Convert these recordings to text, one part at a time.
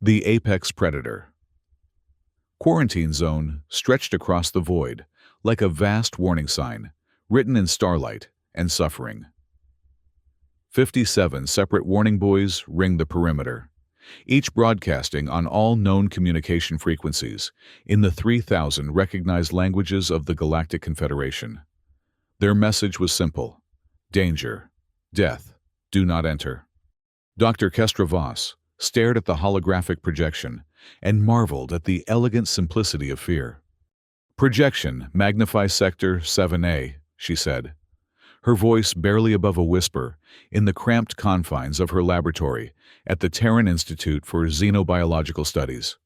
The apex predator. Quarantine zone stretched across the void, like a vast warning sign, written in starlight and suffering. 57 separate warning buoys ringed the perimeter, each broadcasting on all known communication frequencies in the 3,000 recognized languages of the Galactic Confederation. Their message was simple: danger, death, do not enter. Dr. Kestra Voss stared at the holographic projection and marveled at the elegant simplicity of fear. "Projection, magnify Sector 7A," she said, her voice barely above a whisper in the cramped confines of her laboratory at the Terran Institute for Xenobiological Studies.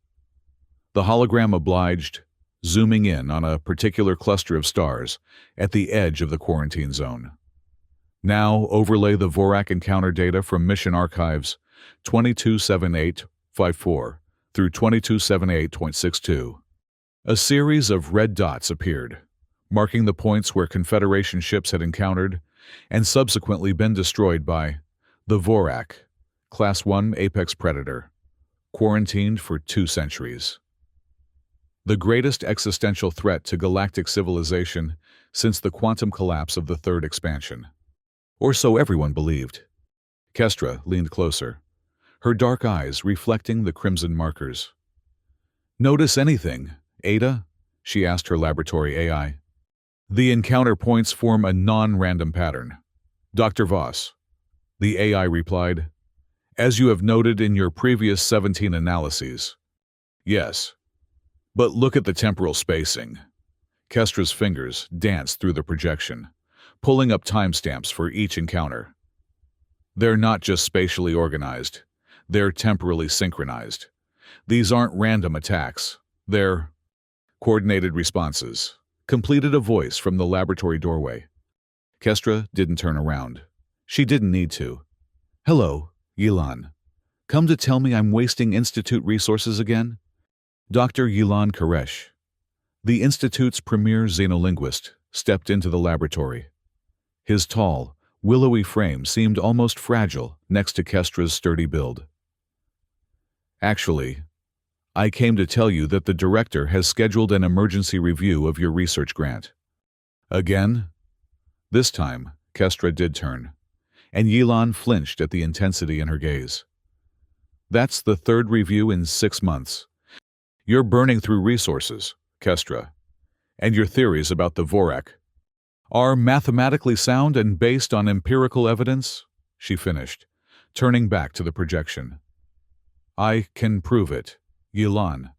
The hologram obliged, zooming in on a particular cluster of stars at the edge of the quarantine zone. "Now overlay the Vorak encounter data from mission archives 227854 through 2278.62. A series of red dots appeared, marking the points where Confederation ships had encountered and subsequently been destroyed by the Vorak, Class 1 apex predator, quarantined for 2 centuries. The greatest existential threat to galactic civilization since the quantum collapse of the Third Expansion. Or so everyone believed. Kestra leaned closer, her dark eyes reflecting the crimson markers. "Notice anything, Ada?" she asked her laboratory AI. "The encounter points form a non-random pattern, Dr. Voss," the AI replied, "as you have noted in your previous 17 analyses." "Yes, but look at the temporal spacing." Kestra's fingers danced through the projection, pulling up timestamps for each encounter. "They're not just spatially organized, they're temporally synchronized. These aren't random attacks, they're coordinated responses," completed a voice from the laboratory doorway. Kestra didn't turn around. She didn't need to. "Hello, Yilan. Come to tell me I'm wasting Institute resources again?" Dr. Yilan Koresh, the Institute's premier xenolinguist, stepped into the laboratory. His tall, willowy frame seemed almost fragile next to Kestra's sturdy build. "Actually, I came to tell you that the director has scheduled an emergency review of your research grant." "Again?" This time, Kestra did turn, and Yilan flinched at the intensity in her gaze. "That's the 3rd review in 6 months. You're burning through resources, Kestra, and your theories about the Vorak are mathematically sound and based on empirical evidence," she finished, turning back to the projection. "I can prove it, Yilan.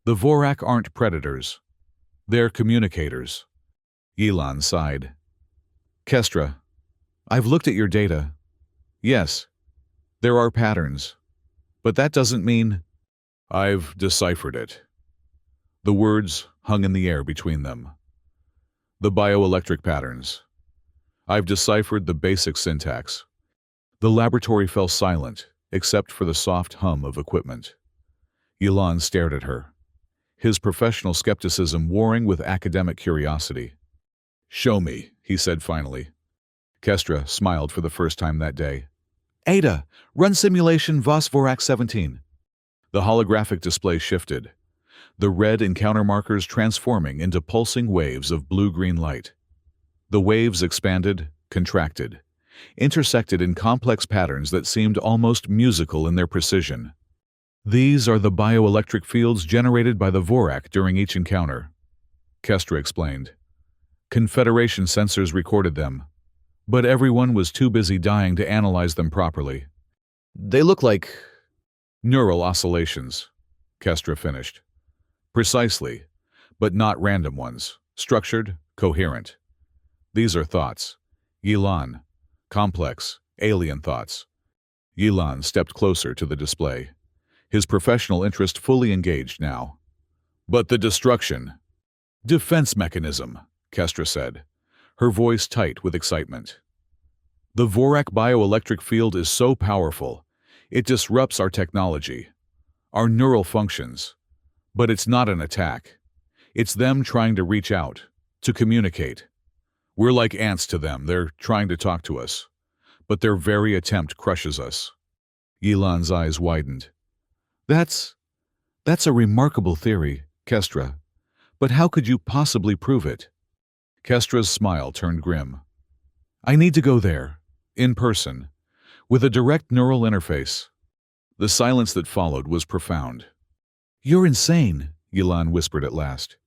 The Vorak aren't predators. They're communicators." Yilan sighed. "Kestra, I've looked at your data. Yes, there are patterns, but that doesn't mean—" "I've deciphered it." The words hung in the air between them. "The bioelectric patterns. I've deciphered the basic syntax." The laboratory fell silent, except for the soft hum of equipment. Yilan stared at her, his professional skepticism warring with academic curiosity. "Show me," he said finally. Kestra smiled for the first time that day. "Ada, run simulation Voss Vorak 17. The holographic display shifted, the red encounter markers transforming into pulsing waves of blue-green light. The waves expanded, contracted, intersected in complex patterns that seemed almost musical in their precision. "These are the bioelectric fields generated by the Vorak during each encounter," Kestra explained. "Confederation sensors recorded them, but everyone was too busy dying to analyze them properly. They look like neural oscillations," Kestra finished. "Precisely, but not random ones, structured, coherent. These are thoughts, Yilan, complex, alien thoughts." Yilan stepped closer to the display, his professional interest fully engaged now. "But the destruction—" "Defense mechanism," Kestra said, her voice tight with excitement. "The Vorak bioelectric field is so powerful, it disrupts our technology, our neural functions. But it's not an attack. It's them trying to reach out, to communicate. We're like ants to them, they're trying to talk to us. But their very attempt crushes us." Yilan's eyes widened. That's a remarkable theory, Kestra. But how could you possibly prove it? Kestra's smile turned grim. I need to go there, in person, with a direct neural interface. The silence that followed was profound. You're insane, Yilan whispered at last.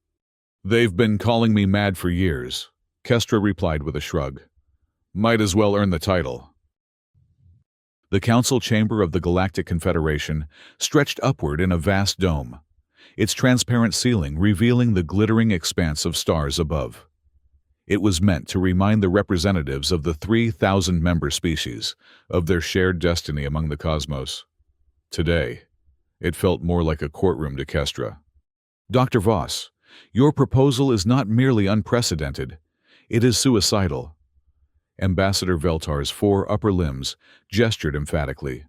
They've been calling me mad for years, Kestra replied with a shrug. Might as well earn the title. The council chamber of the Galactic Confederation stretched upward in a vast dome, its transparent ceiling revealing the glittering expanse of stars above. It was meant to remind the representatives of the 3,000-member species of their shared destiny among the cosmos. Today, it felt more like a courtroom to Kestra. Dr. Voss, your proposal is not merely unprecedented, it is suicidal. Ambassador Veltar's 4 upper limbs gestured emphatically,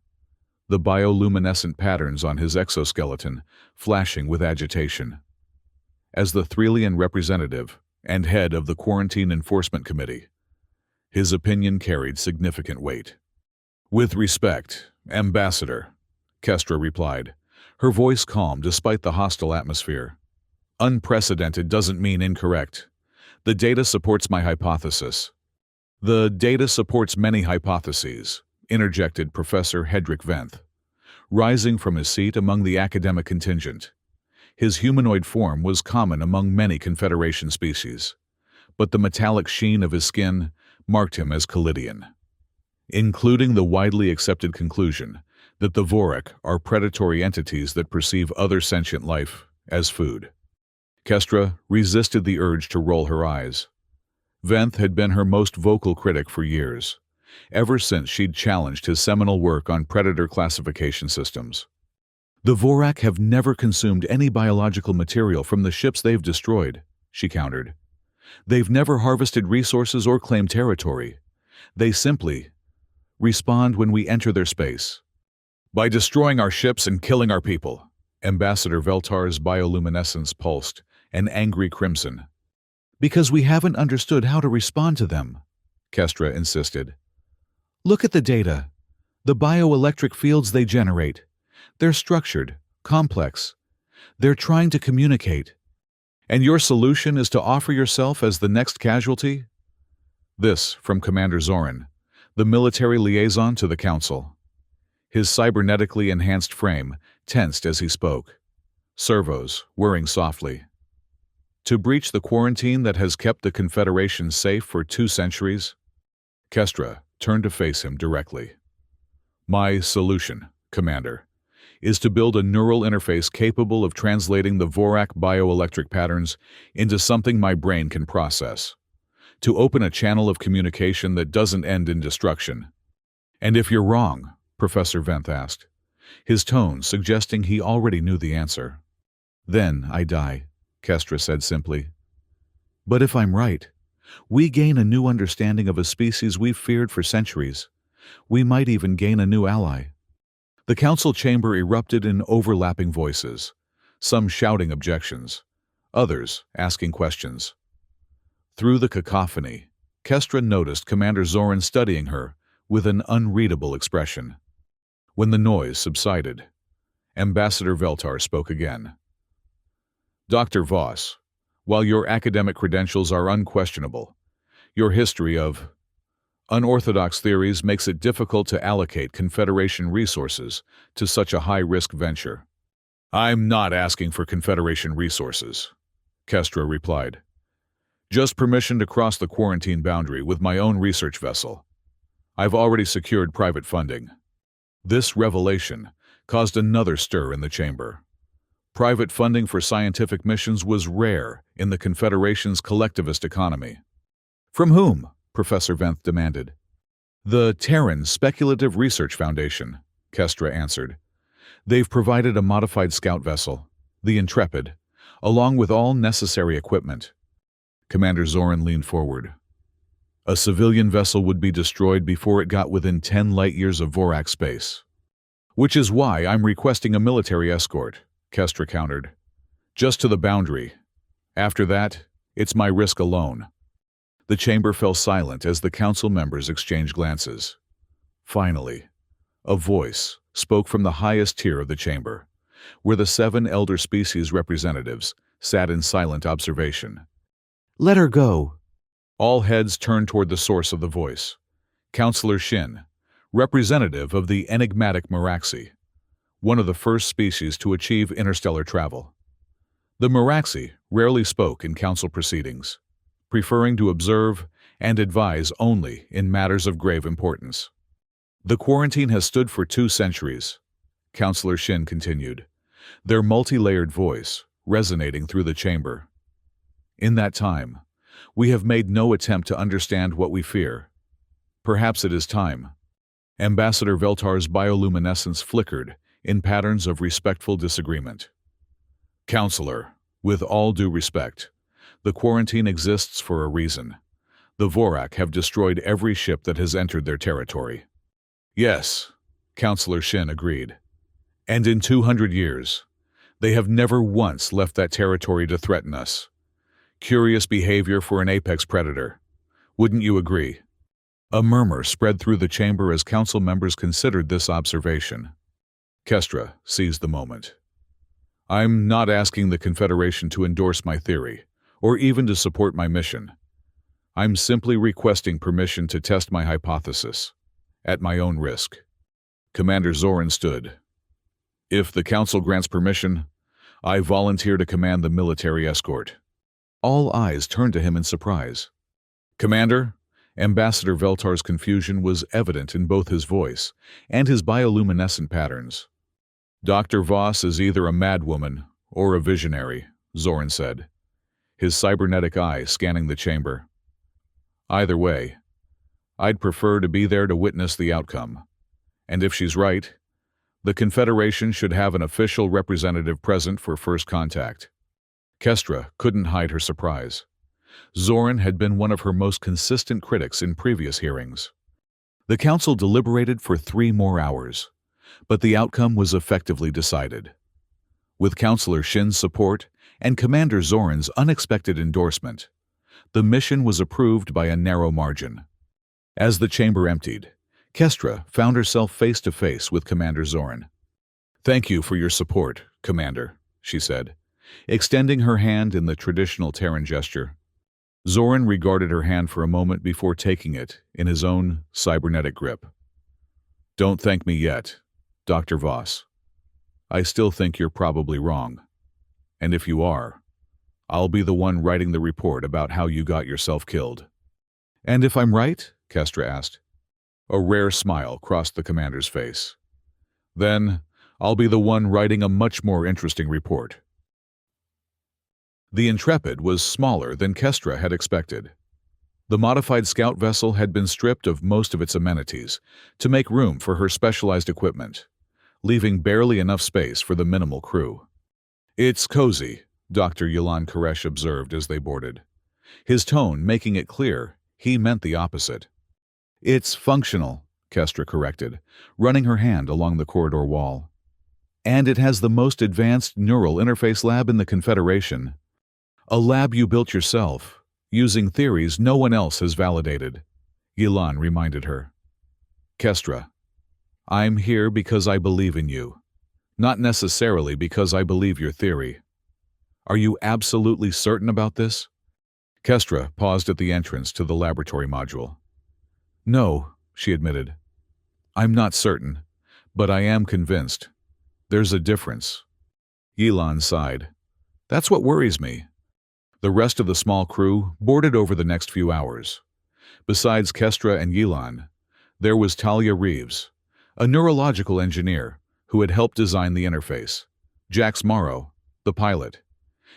the bioluminescent patterns on his exoskeleton flashing with agitation. As the Threlian representative and head of the Quarantine Enforcement Committee, his opinion carried significant weight. With respect, Ambassador, Kestra replied, her voice calm despite the hostile atmosphere. Unprecedented doesn't mean incorrect. The data supports my hypothesis. The data supports many hypotheses, interjected Professor Hedrick Venth, rising from his seat among the academic contingent. His humanoid form was common among many Confederation species, but the metallic sheen of his skin marked him as Callidian, including the widely accepted conclusion that the Vorak are predatory entities that perceive other sentient life as food. Kestra resisted the urge to roll her eyes. Venth had been her most vocal critic for years, ever since she'd challenged his seminal work on predator classification systems. The Vorak have never consumed any biological material from the ships they've destroyed, she countered. They've never harvested resources or claimed territory. They simply respond when we enter their space. By destroying our ships and killing our people, Ambassador Veltar's bioluminescence pulsed, an angry crimson. Because we haven't understood how to respond to them, Kestra insisted. Look at the data, the bioelectric fields they generate. They're structured, complex. They're trying to communicate. And your solution is to offer yourself as the next casualty? This from Commander Zoran, the military liaison to the Council. His cybernetically enhanced frame tensed as he spoke, servos whirring softly. To breach the quarantine that has kept the Confederation safe for 2 centuries? Kestra turned to face him directly. My solution, Commander, is to build a neural interface capable of translating the Vorak bioelectric patterns into something my brain can process. To open a channel of communication that doesn't end in destruction. And if you're wrong, Professor Venth asked, his tone suggesting he already knew the answer. Then I die, Kestra said simply. But if I'm right, we gain a new understanding of a species we've feared for centuries. We might even gain a new ally. The council chamber erupted in overlapping voices, some shouting objections, others asking questions. Through the cacophony, Kestra noticed Commander Zoran studying her with an unreadable expression. When the noise subsided, Ambassador Veltar spoke again. Dr. Voss, while your academic credentials are unquestionable, your history of unorthodox theories makes it difficult to allocate Confederation resources to such a high-risk venture. I'm not asking for Confederation resources, Kestra replied. Just permission to cross the quarantine boundary with my own research vessel. I've already secured private funding. This revelation caused another stir in the chamber. Private funding for scientific missions was rare in the Confederation's collectivist economy. From whom? Professor Venth demanded. The Terran Speculative Research Foundation, Kestra answered. They've provided a modified scout vessel, the Intrepid, along with all necessary equipment. Commander Zoran leaned forward. A civilian vessel would be destroyed before it got within 10 light-years of Vorak space. Which is why I'm requesting a military escort, Kestra countered. Just to the boundary. After that, it's my risk alone. The chamber fell silent as the council members exchanged glances. Finally, a voice spoke from the highest tier of the chamber, where the 7 elder species representatives sat in silent observation. "Let her go." All heads turned toward the source of the voice, Counselor Shin, representative of the enigmatic Meraxi, one of the first species to achieve interstellar travel. The Meraxi rarely spoke in council proceedings, preferring to observe and advise only in matters of grave importance. The quarantine has stood for 2 centuries, Counselor Shin continued, their multi-layered voice resonating through the chamber. In that time, we have made no attempt to understand what we fear. Perhaps it is time. Ambassador Veltar's bioluminescence flickered in patterns of respectful disagreement. Counselor, with all due respect, the quarantine exists for a reason. The Vorak have destroyed every ship that has entered their territory. Yes, Counselor Shin agreed. And in 200 years, they have never once left that territory to threaten us. Curious behavior for an apex predator. Wouldn't you agree? A murmur spread through the chamber as council members considered this observation. Kestra seized the moment. I'm not asking the Confederation to endorse my theory, or even to support my mission. I'm simply requesting permission to test my hypothesis, at my own risk. Commander Zoran stood. If the Council grants permission, I volunteer to command the military escort. All eyes turned to him in surprise. Commander, Ambassador Veltar's confusion was evident in both his voice and his bioluminescent patterns. Dr. Voss is either a madwoman or a visionary, Zoran said, his cybernetic eye scanning the chamber. Either way, I'd prefer to be there to witness the outcome. And if she's right, the Confederation should have an official representative present for first contact. Kestra couldn't hide her surprise. Zoran had been one of her most consistent critics in previous hearings. The council deliberated for 3 more hours, but the outcome was effectively decided. With Counselor Shin's support and Commander Zoran's unexpected endorsement, the mission was approved by a narrow margin. As the chamber emptied, Kestra found herself face to face with Commander Zoran. Thank you for your support, Commander, she said, extending her hand in the traditional Terran gesture. Zoran regarded her hand for a moment before taking it in his own cybernetic grip. Don't thank me yet, Dr. Voss. I still think you're probably wrong. And if you are, I'll be the one writing the report about how you got yourself killed. And if I'm right? Kestra asked. A rare smile crossed the commander's face. Then, I'll be the one writing a much more interesting report. The Intrepid was smaller than Kestra had expected. The modified scout vessel had been stripped of most of its amenities to make room for her specialized equipment, leaving barely enough space for the minimal crew. It's cozy, Dr. Yilan Koresh observed as they boarded, his tone making it clear he meant the opposite. It's functional, Kestra corrected, running her hand along the corridor wall. And it has the most advanced neural interface lab in the Confederation. A lab you built yourself, using theories no one else has validated, Yilan reminded her. Kestra, I'm here because I believe in you, not necessarily because I believe your theory. Are you absolutely certain about this? Kestra paused at the entrance to the laboratory module. No, she admitted. I'm not certain, but I am convinced. There's a difference. Yilan sighed. That's what worries me. The rest of the small crew boarded over the next few hours. Besides Kestra and Yilan, there was Talia Reeves, a neurological engineer who had helped design the interface, Jax Morrow, the pilot,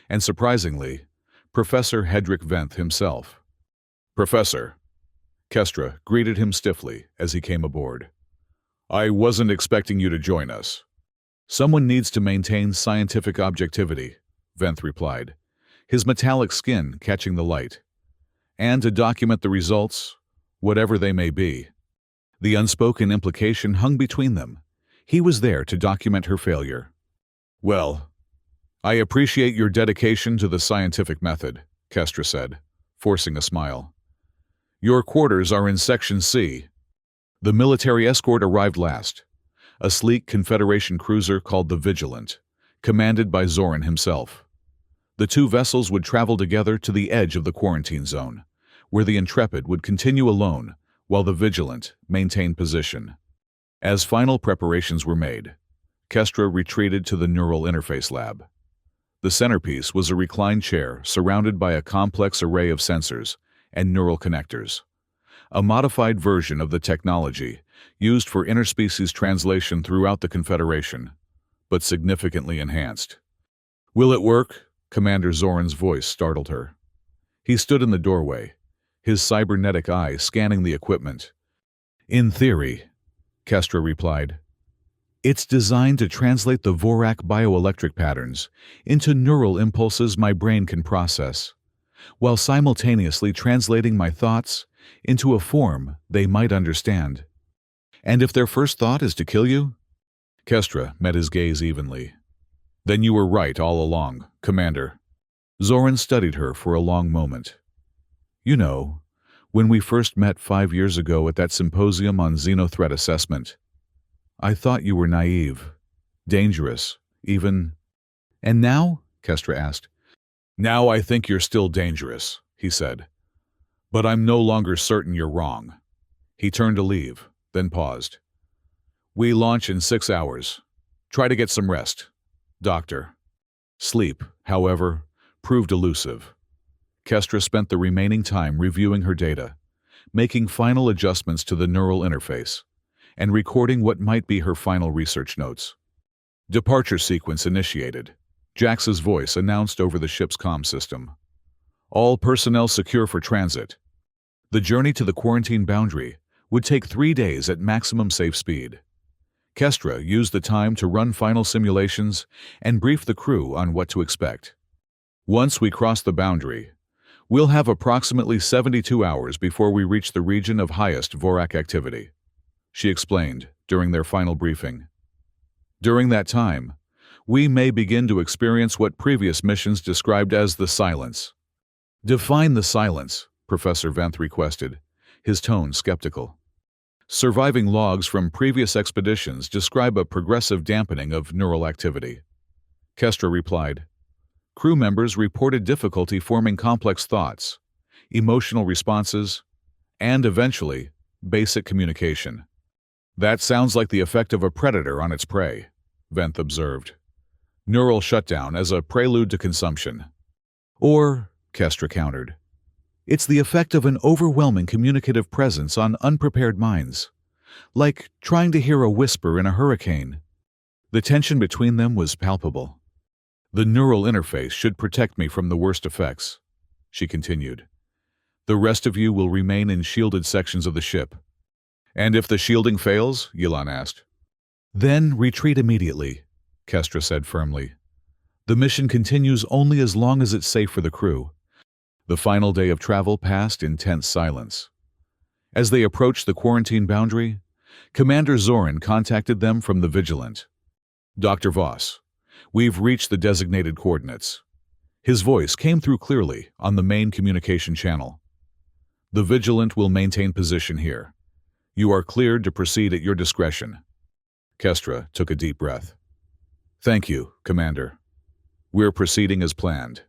and surprisingly, Professor Hedrick Venth himself. Professor, Kestra greeted him stiffly as he came aboard. I wasn't expecting you to join us. Someone needs to maintain scientific objectivity, Venth replied, his metallic skin catching the light, and to document the results, whatever they may be. The unspoken implication hung between them. He was there to document her failure. Well, I appreciate your dedication to the scientific method, Kestra said, forcing a smile. Your quarters are in Section C. The military escort arrived last, a sleek Confederation cruiser called the Vigilant, commanded by Zoran himself. The two vessels would travel together to the edge of the quarantine zone, where the Intrepid would continue alone while the Vigilant maintained position. As final preparations were made, Kestra retreated to the neural interface lab. The centerpiece was a reclined chair surrounded by a complex array of sensors and neural connectors, a modified version of the technology used for interspecies translation throughout the Confederation, but significantly enhanced. "Will it work?" Commander Zoran's voice startled her. He stood in the doorway, his cybernetic eye scanning the equipment. "In theory," Kestra replied. "It's designed to translate the Vorak bioelectric patterns into neural impulses my brain can process, while simultaneously translating my thoughts into a form they might understand." "And if their first thought is to kill you?" Kestra met his gaze evenly. "Then you were right all along, Commander." Zoran studied her for a long moment. "You know, when we first met 5 years ago at that symposium on xenothreat assessment, I thought you were naive, dangerous, even—" "And now?" Kestra asked. "Now I think you're still dangerous," he said. "But I'm no longer certain you're wrong." He turned to leave, then paused. "We launch in 6 hours. Try to get some rest, Doctor." Sleep, however, proved elusive. Kestra spent the remaining time reviewing her data, making final adjustments to the neural interface, and recording what might be her final research notes. "Departure sequence initiated," Jax's voice announced over the ship's comm system. "All personnel secure for transit." The journey to the quarantine boundary would take 3 days at maximum safe speed. Kestra used the time to run final simulations and brief the crew on what to expect. "Once we cross the boundary, we'll have approximately 72 hours before we reach the region of highest Vorak activity," she explained during their final briefing. "During that time, we may begin to experience what previous missions described as the silence." "Define the silence," Professor Venth requested, his tone skeptical. "Surviving logs from previous expeditions describe a progressive dampening of neural activity." Kestra replied. "Crew members reported difficulty forming complex thoughts, emotional responses, and eventually, basic communication." "That sounds like the effect of a predator on its prey," Venth observed. "Neural shutdown as a prelude to consumption." "Or," Kestra countered, "it's the effect of an overwhelming communicative presence on unprepared minds, like trying to hear a whisper in a hurricane." The tension between them was palpable. "The neural interface should protect me from the worst effects," she continued. "The rest of you will remain in shielded sections of the ship." "And if the shielding fails?" Yilan asked. "Then retreat immediately," Kestra said firmly. "The mission continues only as long as it's safe for the crew." The final day of travel passed in tense silence. As they approached the quarantine boundary, Commander Zoran contacted them from the Vigilant. "Dr. Voss, we've reached the designated coordinates." His voice came through clearly on the main communication channel. "The Vigilant will maintain position here. You are cleared to proceed at your discretion." Kestra took a deep breath. "Thank you, Commander. We're proceeding as planned."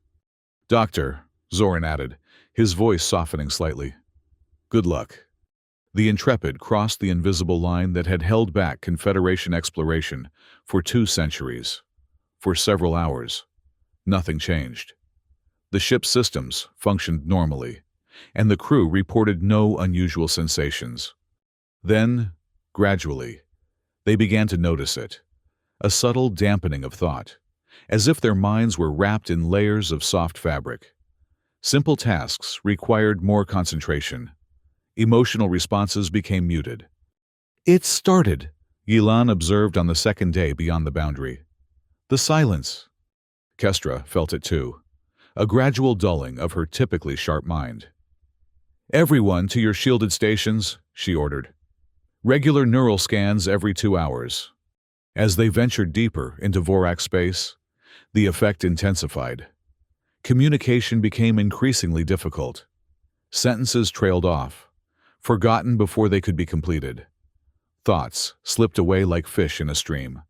"Doctor," Zoran added, his voice softening slightly. "Good luck." The Intrepid crossed the invisible line that had held back Confederation exploration for 2 centuries. For several hours, nothing changed. The ship's systems functioned normally, and the crew reported no unusual sensations. Then, gradually, they began to notice it, a subtle dampening of thought, as if their minds were wrapped in layers of soft fabric. Simple tasks required more concentration. Emotional responses became muted. "It started," Yilan observed on the second day beyond the boundary. "The silence." Kestra felt it too, a gradual dulling of her typically sharp mind. "Everyone to your shielded stations," she ordered. "Regular neural scans every 2 hours." As they ventured deeper into Vorak space, the effect intensified. Communication became increasingly difficult. Sentences trailed off, forgotten before they could be completed. Thoughts slipped away like fish in a stream.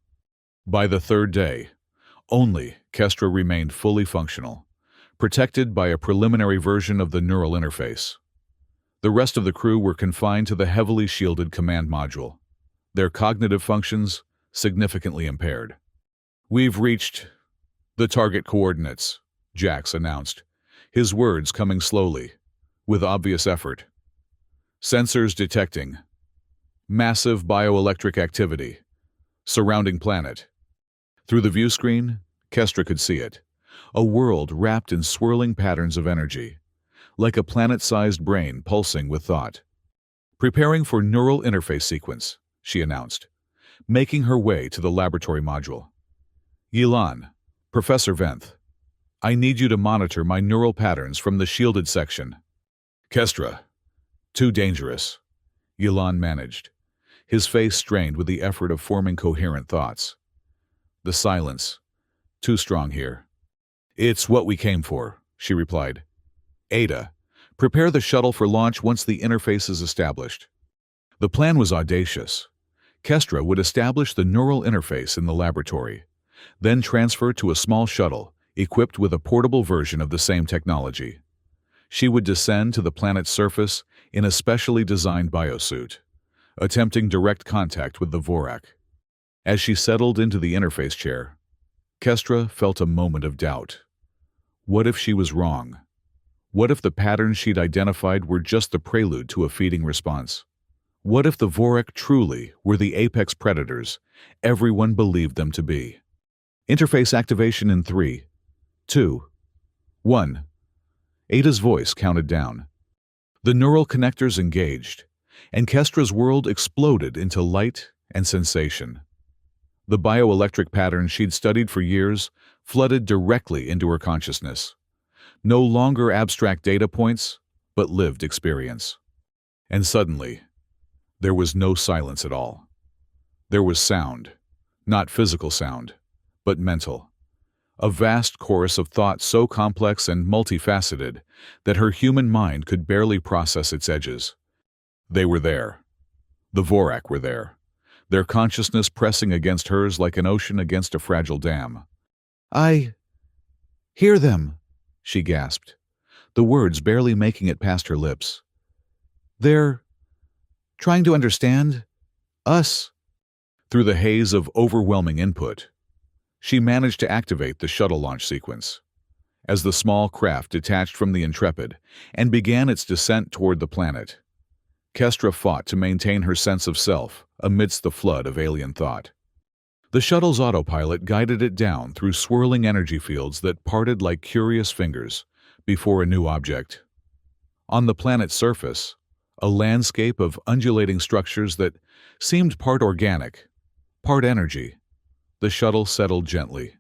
By the 3rd day, Only Kestra remained fully functional, protected by a preliminary version of the neural interface. The rest of the crew were confined to the heavily shielded command module, their cognitive functions significantly impaired. "We've reached the target coordinates," Jax announced, his words coming slowly, with obvious effort. "Sensors detecting massive bioelectric activity surrounding planet." Through the view screen, Kestra could see it, a world wrapped in swirling patterns of energy, like a planet-sized brain pulsing with thought. "Preparing for neural interface sequence," she announced, making her way to the laboratory module. "Yilan, Professor Venth, I need you to monitor my neural patterns from the shielded section." "Kestra, too dangerous," Yilan managed, his face strained with the effort of forming coherent thoughts. "The silence, too strong here." "It's what we came for," she replied. "Ada, prepare the shuttle for launch once the interface is established." The plan was audacious. Kestra would establish the neural interface in the laboratory, then transfer to a small shuttle equipped with a portable version of the same technology. She would descend to the planet's surface in a specially designed biosuit, attempting direct contact with the Vorak. As she settled into the interface chair, Kestra felt a moment of doubt. What if she was wrong? What if the patterns she'd identified were just the prelude to a feeding response? What if the Vorak truly were the apex predators everyone believed them to be? Interface activation in 3, 2, 1. Ada's voice counted down. The neural connectors engaged, and Kestra's world exploded into light and sensation. The bioelectric patterns she'd studied for years flooded directly into her consciousness. No longer abstract data points, but lived experience. And suddenly, there was no silence at all. There was sound, not physical sound, but mental. A vast chorus of thought so complex and multifaceted that her human mind could barely process its edges. They were there. The Vorak were there, their consciousness pressing against hers like an ocean against a fragile dam. "I hear them," she gasped, the words barely making it past her lips. "They're trying to understand us." Through the haze of overwhelming input, she managed to activate the shuttle launch sequence. As the small craft detached from the Intrepid and began its descent toward the planet, Kestra fought to maintain her sense of self amidst the flood of alien thought. The shuttle's autopilot guided it down through swirling energy fields that parted like curious fingers before a new object. On the planet's surface, a landscape of undulating structures that seemed part organic, part energy, the shuttle settled gently.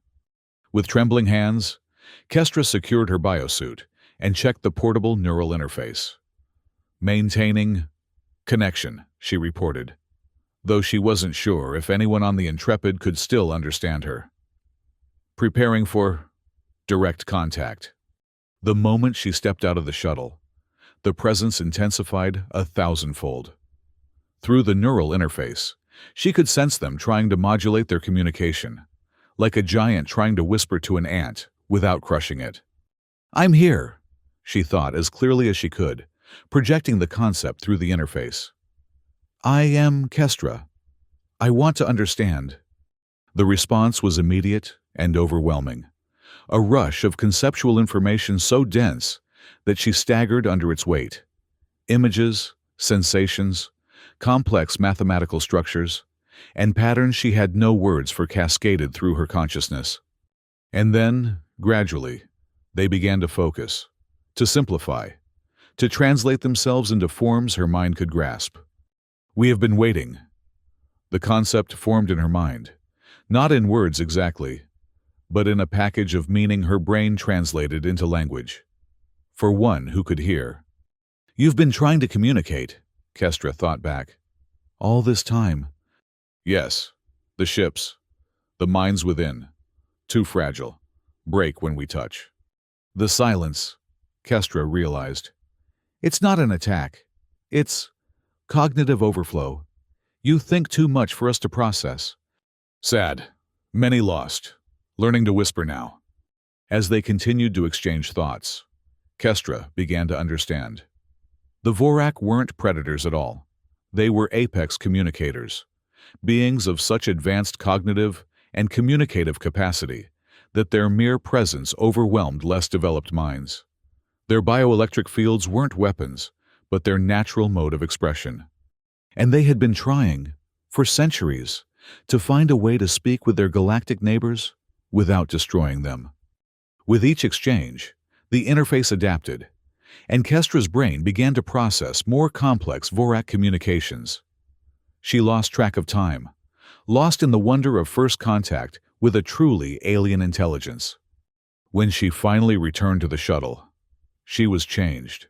With trembling hands, Kestra secured her biosuit and checked the portable neural interface. "Maintaining connection," she reported, though she wasn't sure if anyone on the Intrepid could still understand her. "Preparing for direct contact." The moment she stepped out of the shuttle, the presence intensified 1,000-fold. Through the neural interface, she could sense them trying to modulate their communication, like a giant trying to whisper to an ant without crushing it. "I'm here," she thought as clearly as she could, projecting the concept through the interface. "I am Kestra. I want to understand." The response was immediate and overwhelming, a rush of conceptual information so dense that she staggered under its weight. Images, sensations, complex mathematical structures, and patterns she had no words for cascaded through her consciousness. And then, gradually, they began to focus, to simplify, to translate themselves into forms her mind could grasp. "We have been waiting." The concept formed in her mind, not in words exactly, but in a package of meaning her brain translated into language. For one who could hear. "You've been trying to communicate," Kestra thought back. "All this time." "Yes, the ships, the minds within, too fragile, break when we touch." The silence, Kestra realized. It's not an attack. It's cognitive overflow. You think too much for us to process. "Sad. Many lost. Learning to whisper now. As they continued to exchange thoughts, Kestra began to understand. The Vorak weren't predators at all. They were apex communicators, beings of such advanced cognitive and communicative capacity that their mere presence overwhelmed less developed minds. Their bioelectric fields weren't weapons, but their natural mode of expression. And they had been trying, for centuries, to find a way to speak with their galactic neighbors without destroying them. With each exchange, the interface adapted, and Kestra's brain began to process more complex Vorak communications. She lost track of time, lost in the wonder of first contact with a truly alien intelligence. When she finally returned to the shuttle, she was changed.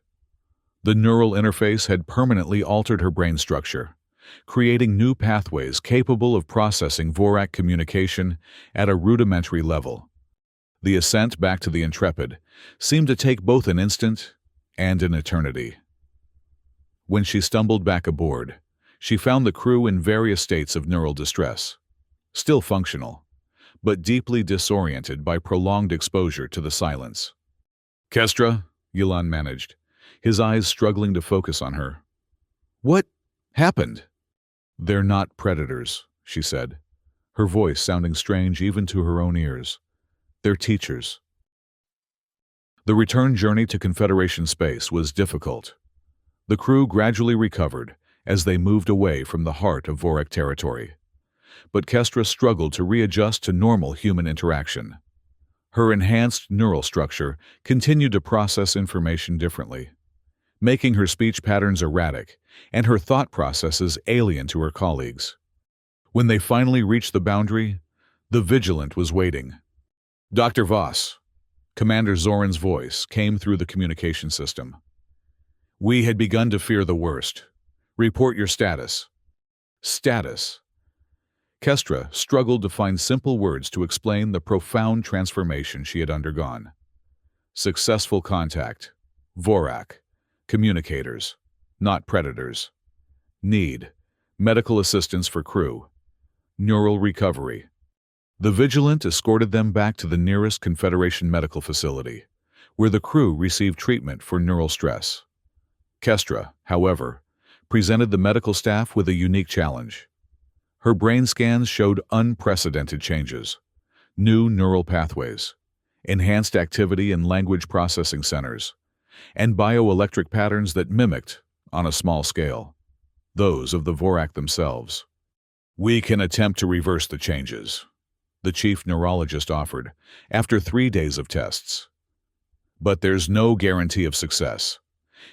The neural interface had permanently altered her brain structure, creating new pathways capable of processing Vorak communication at a rudimentary level. The ascent back to the Intrepid seemed to take both an instant and an eternity. When she stumbled back aboard, she found the crew in various states of neural distress, still functional, but deeply disoriented by prolonged exposure to the silence. "Kestra," Yilan managed, his eyes struggling to focus on her. "What happened?" "They're not predators," she said, her voice sounding strange even to her own ears. "They're teachers." The return journey to Confederation space was difficult. The crew gradually recovered as they moved away from the heart of Vorak territory. But Kestra struggled to readjust to normal human interaction. Her enhanced neural structure continued to process information differently, making her speech patterns erratic and her thought processes alien to her colleagues. When they finally reached the boundary, the Vigilant was waiting. "Dr. Voss," Commander Zoran's voice came through the communication system. "We had begun to fear the worst. Report your status." Status. Kestra struggled to find simple words to explain the profound transformation she had undergone. Successful contact. Vorak. Communicators. Not predators. Need. Medical assistance for crew. Neural recovery. The Vigilant escorted them back to the nearest Confederation medical facility, where the crew received treatment for neural stress. Kestra, however, presented the medical staff with a unique challenge. Her brain scans showed unprecedented changes, new neural pathways, enhanced activity in language processing centers, and bioelectric patterns that mimicked, on a small scale, those of the Vorak themselves. "We can attempt to reverse the changes," the chief neurologist offered, after 3 days of tests. "But there's no guarantee of success,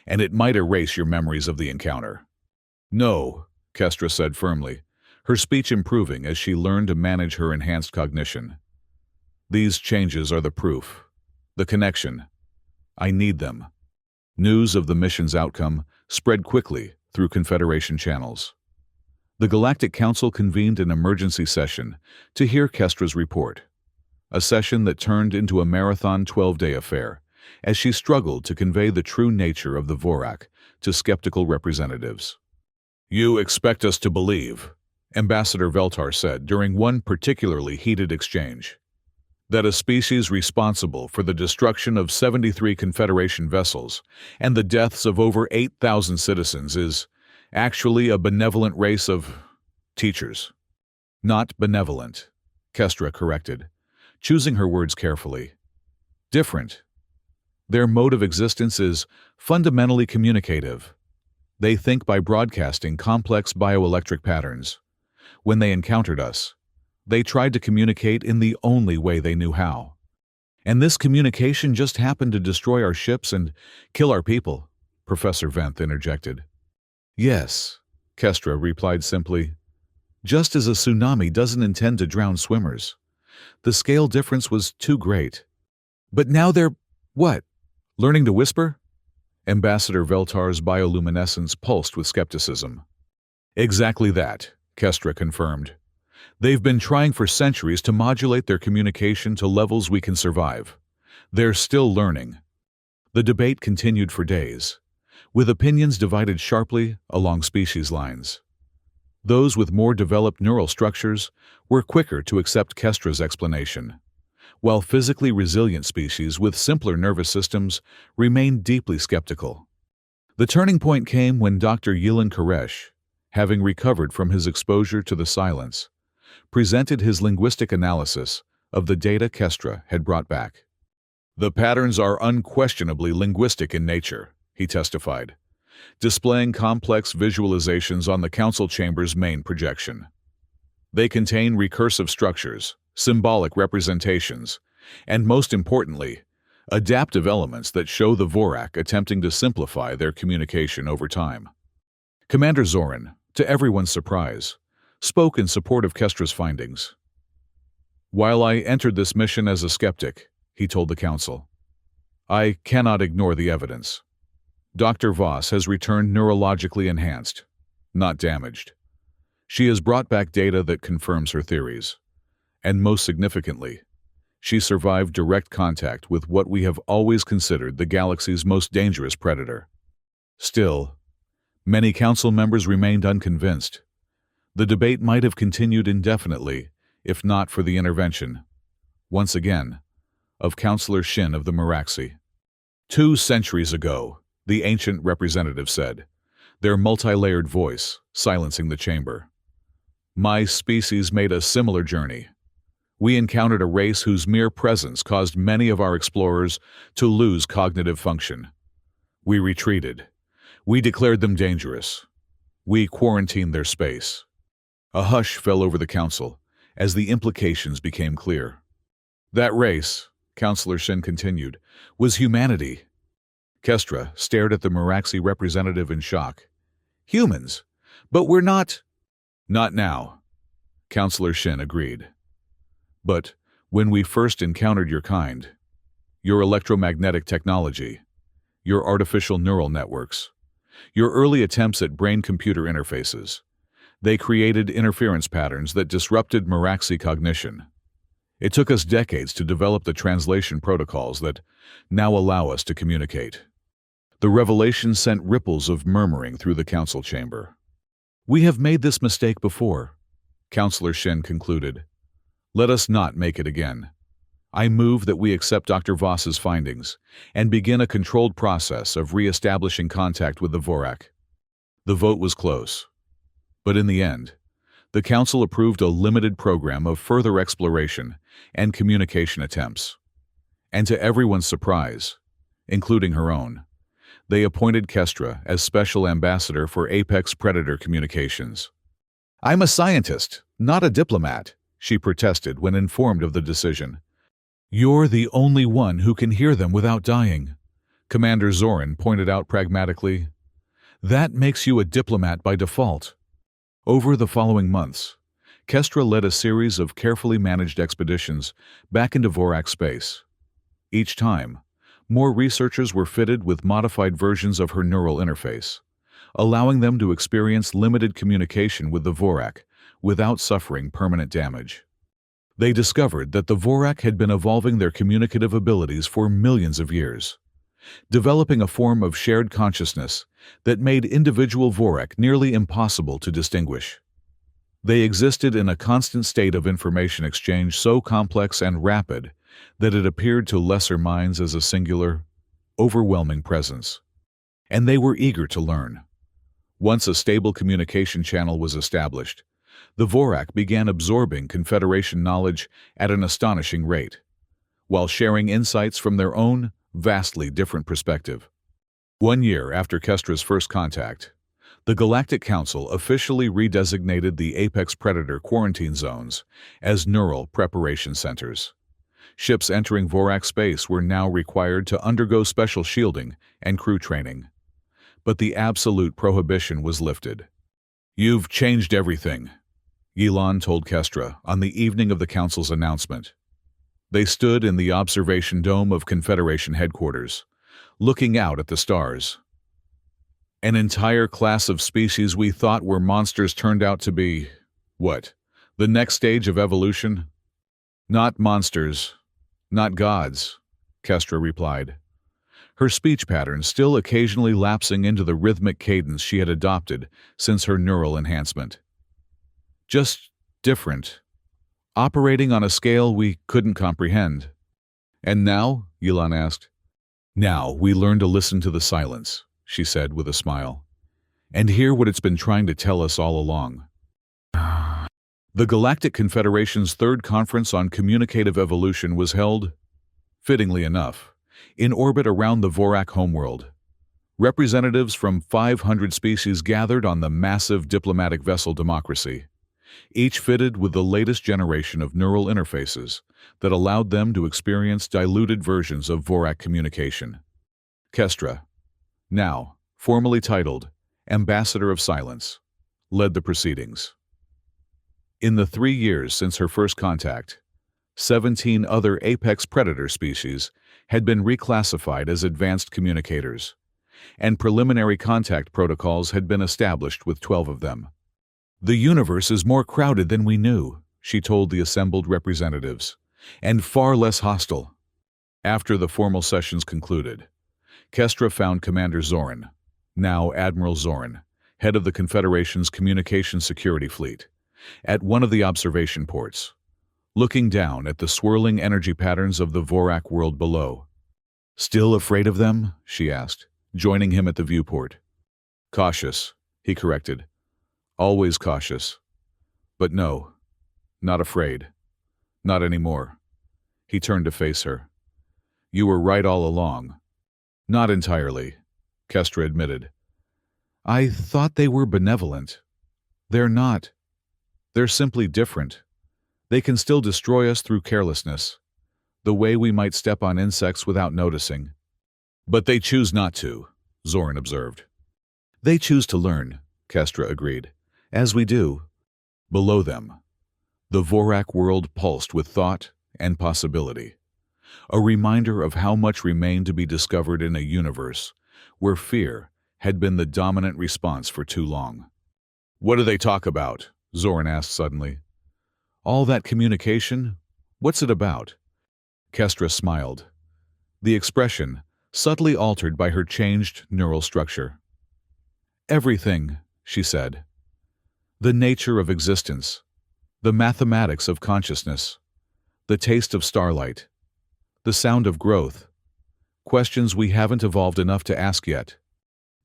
and it might erase your memories of the encounter." "No," Kestra said firmly, her speech improving as she learned to manage her enhanced cognition. "These changes are the proof, the connection. I need them." News of the mission's outcome spread quickly through Confederation channels. The Galactic Council convened an emergency session to hear Kestra's report, a session that turned into a marathon 12-day affair, as she struggled to convey the true nature of the Vorak to skeptical representatives. "You expect us to believe," Ambassador Veltar said during one particularly heated exchange, "that a species responsible for the destruction of 73 Confederation vessels and the deaths of over 8,000 citizens is actually a benevolent race of teachers." "Not benevolent," Kestra corrected, choosing her words carefully. "Different. Their mode of existence is fundamentally communicative. They think by broadcasting complex bioelectric patterns. When they encountered us, they tried to communicate in the only way they knew how. And this communication just happened to destroy our ships and kill our people," Professor Venth interjected. "Yes," Kestra replied simply. "Just as a tsunami doesn't intend to drown swimmers. The scale difference was too great. But now they're, what, learning to whisper?" Ambassador Veltar's bioluminescence pulsed with skepticism. "Exactly that," Kestra confirmed. "They've been trying for centuries to modulate their communication to levels we can survive. They're still learning." The debate continued for days, with opinions divided sharply along species lines. Those with more developed neural structures were quicker to accept Kestra's explanation, while physically resilient species with simpler nervous systems remained deeply skeptical. The turning point came when Dr. Yilan Koresh, having recovered from his exposure to the silence, presented his linguistic analysis of the data Kestra had brought back. "The patterns are unquestionably linguistic in nature," he testified, displaying complex visualizations on the council chamber's main projection. "They contain recursive structures, symbolic representations, and most importantly, adaptive elements that show the Vorak attempting to simplify their communication over time." Commander Zorin, to everyone's surprise, spoke in support of Kestra's findings. "While I entered this mission as a skeptic," he told the council, "I cannot ignore the evidence. Dr. Voss has returned neurologically enhanced, not damaged. She has brought back data that confirms her theories. And most significantly, she survived direct contact with what we have always considered the galaxy's most dangerous predator." Still, many council members remained unconvinced. The debate might have continued indefinitely if not for the intervention, once again, of Councillor Shin of the Meraxi. "2 centuries ago," the ancient representative said, their multi-layered voice silencing the chamber, "my species made a similar journey. We encountered a race whose mere presence caused many of our explorers to lose cognitive function. We retreated. We declared them dangerous. We quarantined their space." A hush fell over the council as the implications became clear. "That race," Councillor Shin continued, "was humanity." Kestra stared at the Meraxi representative in shock. "Humans? But we're not—" "Not now," Councillor Shin agreed. "But when we first encountered your kind, your electromagnetic technology, your artificial neural networks, your early attempts at brain-computer interfaces, they created interference patterns that disrupted Meraxi cognition. It took us decades to develop the translation protocols that now allow us to communicate." The revelation sent ripples of murmuring through the council chamber. "We have made this mistake before," Councillor Shin concluded. "Let us not make it again. I move that we accept Dr. Voss's findings and begin a controlled process of re-establishing contact with the Vorak." The vote was close, but in the end, the council approved a limited program of further exploration and communication attempts. And to everyone's surprise, including her own, they appointed Kestra as Special Ambassador for Apex Predator Communications. "I'm a scientist, not a diplomat," she protested when informed of the decision. "You're the only one who can hear them without dying," Commander Zorin pointed out pragmatically. "That makes you a diplomat by default." Over the following months, Kestra led a series of carefully managed expeditions back into Vorak space. Each time, more researchers were fitted with modified versions of her neural interface, allowing them to experience limited communication with the Vorak without suffering permanent damage. They discovered that the Vorak had been evolving their communicative abilities for millions of years, developing a form of shared consciousness that made individual Vorak nearly impossible to distinguish. They existed in a constant state of information exchange so complex and rapid that it appeared to lesser minds as a singular, overwhelming presence. And they were eager to learn. Once a stable communication channel was established, the Vorak began absorbing Confederation knowledge at an astonishing rate, while sharing insights from their own, vastly different perspective. 1 year after Kestra's first contact, the Galactic Council officially redesignated the Apex Predator quarantine zones as neural preparation centers. Ships entering Vorak space were now required to undergo special shielding and crew training. But the absolute prohibition was lifted. "You've changed everything," Yilan told Kestra on the evening of the Council's announcement. They stood in the observation dome of Confederation headquarters, looking out at the stars. "An entire class of species we thought were monsters turned out to be, what, the next stage of evolution?" "Not monsters, not gods," Kestra replied, her speech pattern still occasionally lapsing into the rhythmic cadence she had adopted since her neural enhancement. "Just different, operating on a scale we couldn't comprehend. And now? Yilan asked. Now we learn to listen to the silence, she said with a smile, and hear what it's been trying to tell us all along. The Galactic Confederation's third conference on communicative evolution was held, fittingly enough, in orbit around the Vorak homeworld. Representatives from 500 species gathered on the massive diplomatic vessel Democracy, each fitted with the latest generation of neural interfaces that allowed them to experience diluted versions of Vorak communication. Kestra, now formally titled Ambassador of Silence, led the proceedings. In the 3 years since her first contact, 17 other apex predator species had been reclassified as advanced communicators, and preliminary contact protocols had been established with 12 of them. The universe is more crowded than we knew, she told the assembled representatives, and far less hostile. After the formal sessions concluded, Kestra found Commander Zoran, now Admiral Zoran, head of the Confederation's Communication Security Fleet, at one of the observation ports, looking down at the swirling energy patterns of the Vorak world below. "Still afraid of them?" she asked, joining him at the viewport. "Cautious," he corrected. "Always cautious. But no, not afraid. Not anymore." He turned to face her. "You were right all along." "Not entirely," Kestra admitted. "I thought they were benevolent. They're not. They're simply different. They can still destroy us through carelessness, the way we might step on insects without noticing. But they choose not to," Zoran observed. "They choose to learn," Kestra agreed, "as we do." Below them, the Vorak world pulsed with thought and possibility, a reminder of how much remained to be discovered in a universe where fear had been the dominant response for too long. "What do they talk about?" Zoran asked suddenly. "All that communication? What's it about?" Kestra smiled, the expression subtly altered by her changed neural structure. "Everything," she said. "The nature of existence, the mathematics of consciousness, the taste of starlight, the sound of growth, questions we haven't evolved enough to ask yet."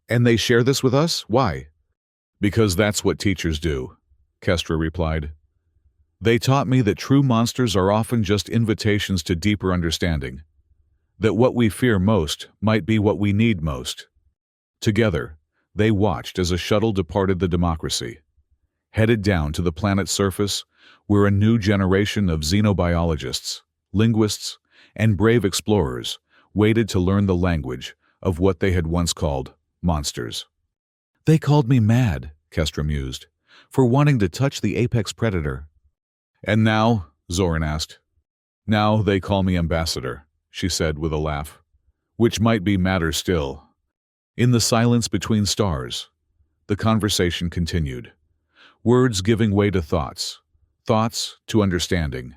"And they share this with us? Why?" "Because that's what teachers do," Kestra replied. "They taught me that true monsters are often just invitations to deeper understanding, that what we fear most might be what we need most." Together, they watched as a shuttle departed the Democracy, headed down to the planet's surface where a new generation of xenobiologists, linguists, and brave explorers waited to learn the language of what they had once called monsters. "They called me mad," Kestra mused, "for wanting to touch the apex predator." "And now?" Zoran asked. "Now they call me Ambassador," she said with a laugh, "which might be madder still." In the silence between stars, the conversation continued, words giving way to thoughts, thoughts to understanding,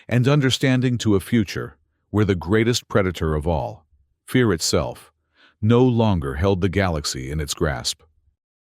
and understanding to a future where the greatest predator of all, fear itself, no longer held the galaxy in its grasp.